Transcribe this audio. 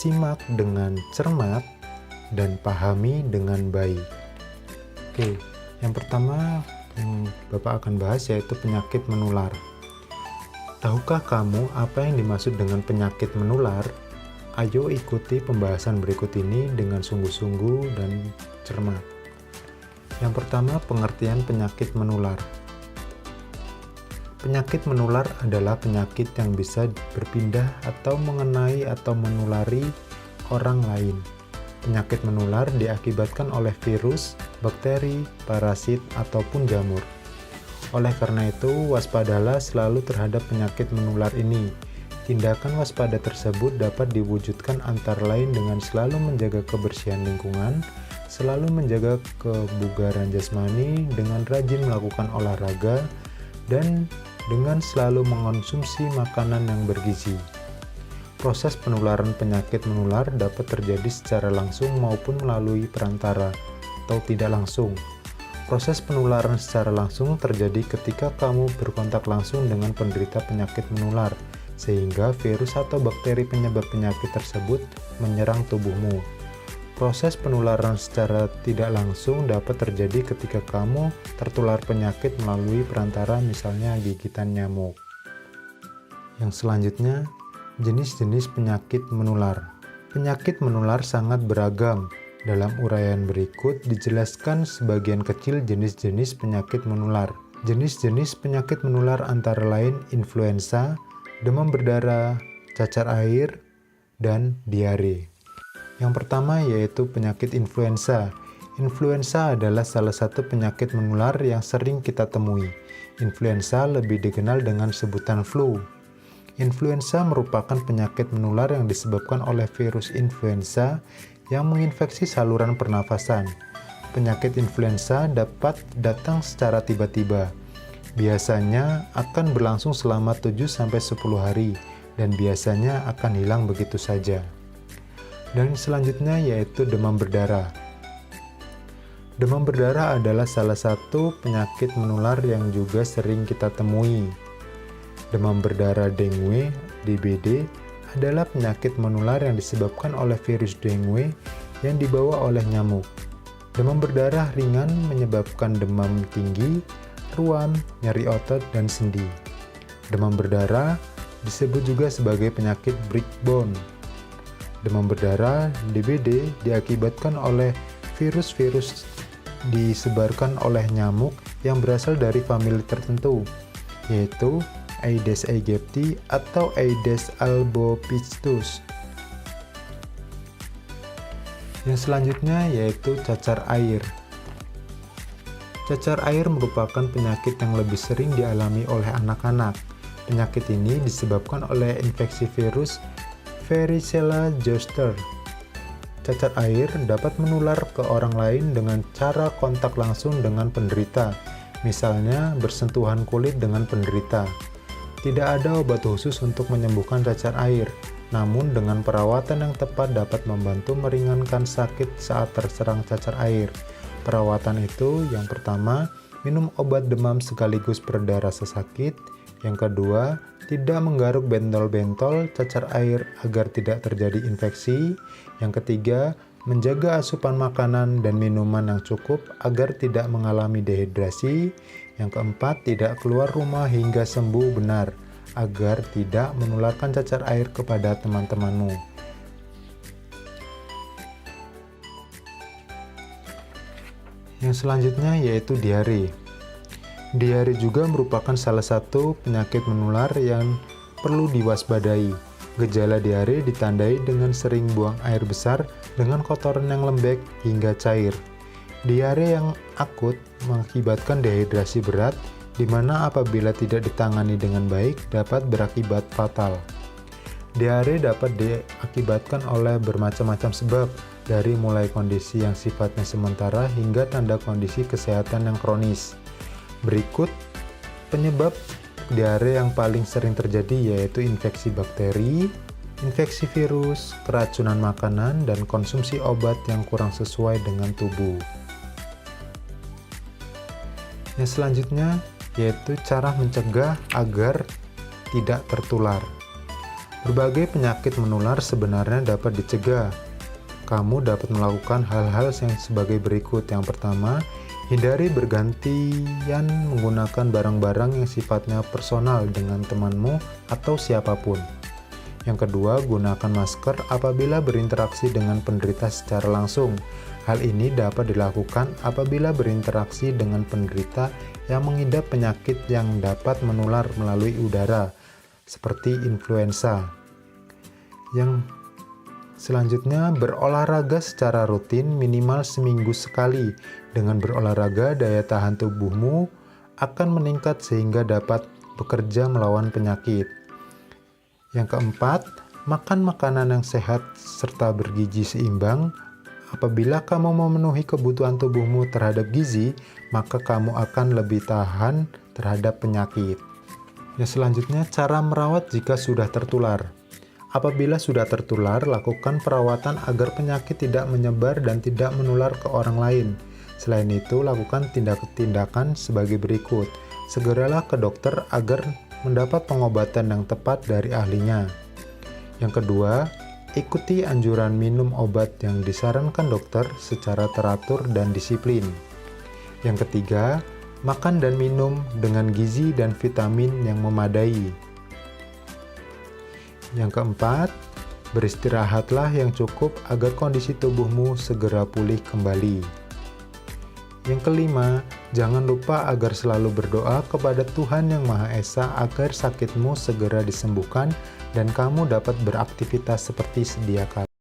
simak dengan cermat dan pahami dengan baik. Oke, yang pertama yang Bapak akan bahas yaitu penyakit menular. Tahukah kamu apa yang dimaksud dengan penyakit menular? Ayo ikuti pembahasan berikut ini dengan sungguh-sungguh dan cermat. Yang pertama, pengertian penyakit menular. Penyakit menular adalah penyakit yang bisa berpindah atau mengenai atau menulari orang lain. Penyakit menular diakibatkan oleh virus, bakteri, parasit, ataupun jamur. Oleh karena itu, waspadalah selalu terhadap penyakit menular ini. Tindakan waspada tersebut dapat diwujudkan antara lain dengan selalu menjaga kebersihan lingkungan, selalu menjaga kebugaran jasmani dengan rajin melakukan olahraga, dan dengan selalu mengonsumsi makanan yang bergizi. Proses penularan penyakit menular dapat terjadi secara langsung maupun melalui perantara atau tidak langsung. Proses penularan secara langsung terjadi ketika kamu berkontak langsung dengan penderita penyakit menular, sehingga virus atau bakteri penyebab penyakit tersebut menyerang tubuhmu. Proses penularan secara tidak langsung dapat terjadi ketika kamu tertular penyakit melalui perantara, misalnya gigitan nyamuk. Yang selanjutnya, jenis-jenis penyakit menular. Penyakit menular sangat beragam. Dalam uraian berikut dijelaskan sebagian kecil jenis-jenis penyakit menular. Jenis-jenis penyakit menular antara lain influenza, demam berdarah, cacar air, dan diare. Yang pertama yaitu penyakit influenza. Influenza adalah salah satu penyakit menular yang sering kita temui. Influenza lebih dikenal dengan sebutan flu. Influenza merupakan penyakit menular yang disebabkan oleh virus influenza yang menginfeksi saluran pernafasan. Penyakit influenza dapat datang secara tiba-tiba. Biasanya akan berlangsung selama 7-10 hari dan biasanya akan hilang begitu saja. Dan selanjutnya yaitu demam berdarah. Demam berdarah adalah salah satu penyakit menular yang juga sering kita temui. Demam berdarah dengue, DBD, adalah penyakit menular yang disebabkan oleh virus dengue yang dibawa oleh nyamuk. Demam berdarah ringan menyebabkan demam tinggi, ruam, nyeri otot, dan sendi. Demam berdarah disebut juga sebagai penyakit breakbone. Demam berdarah DBD diakibatkan oleh virus-virus disebarkan oleh nyamuk yang berasal dari famili tertentu, yaitu Aedes aegypti atau Aedes albopictus. Yang selanjutnya yaitu cacar air. Cacar air merupakan penyakit yang lebih sering dialami oleh anak-anak. Penyakit ini disebabkan oleh infeksi virus Varicella zoster. Cacar air dapat menular ke orang lain dengan cara kontak langsung dengan penderita, misalnya bersentuhan kulit dengan penderita. Tidak ada obat khusus untuk menyembuhkan cacar air, namun dengan perawatan yang tepat dapat membantu meringankan sakit saat terserang cacar air. Perawatan itu yang pertama, minum obat demam sekaligus pereda rasa sakit. Yang kedua, tidak menggaruk bentol-bentol cacar air agar tidak terjadi infeksi. Yang ketiga, menjaga asupan makanan dan minuman yang cukup agar tidak mengalami dehidrasi. Yang keempat, tidak keluar rumah hingga sembuh benar agar tidak menularkan cacar air kepada teman-temanmu. Yang selanjutnya yaitu diare. Diare juga merupakan salah satu penyakit menular yang perlu diwaspadai. Gejala diare ditandai dengan sering buang air besar dengan kotoran yang lembek hingga cair. Diare yang akut mengakibatkan dehidrasi berat, di mana apabila tidak ditangani dengan baik dapat berakibat fatal. Diare dapat diakibatkan oleh bermacam-macam sebab, dari mulai kondisi yang sifatnya sementara hingga tanda kondisi kesehatan yang kronis. Berikut penyebab diare yang paling sering terjadi yaitu infeksi bakteri, infeksi virus, keracunan makanan, dan konsumsi obat yang kurang sesuai dengan tubuh. Yang selanjutnya yaitu cara mencegah agar tidak tertular. Berbagai penyakit menular sebenarnya dapat dicegah. Kamu dapat melakukan hal-hal yang sebagai berikut. Yang pertama, hindari bergantian menggunakan barang-barang yang sifatnya personal dengan temanmu atau siapapun. Yang kedua, gunakan masker apabila berinteraksi dengan penderita secara langsung. Hal ini dapat dilakukan apabila berinteraksi dengan penderita yang mengidap penyakit yang dapat menular melalui udara, seperti influenza. Yang selanjutnya, berolahraga secara rutin minimal seminggu sekali. Dengan berolahraga, daya tahan tubuhmu akan meningkat sehingga dapat bekerja melawan penyakit. Yang keempat, makan makanan yang sehat serta bergizi seimbang. Apabila kamu memenuhi kebutuhan tubuhmu terhadap gizi, maka kamu akan lebih tahan terhadap penyakit. Yang selanjutnya, cara merawat jika sudah tertular. Apabila sudah tertular, lakukan perawatan agar penyakit tidak menyebar dan tidak menular ke orang lain. Selain itu, lakukan tindakan sebagai berikut. Segeralah ke dokter agar mendapat pengobatan yang tepat dari ahlinya. Yang kedua, ikuti anjuran minum obat yang disarankan dokter secara teratur dan disiplin. Yang ketiga, makan dan minum dengan gizi dan vitamin yang memadai. Yang keempat, beristirahatlah yang cukup agar kondisi tubuhmu segera pulih kembali. Yang kelima, jangan lupa agar selalu berdoa kepada Tuhan Yang Maha Esa agar sakitmu segera disembuhkan dan kamu dapat beraktivitas seperti sedia kala.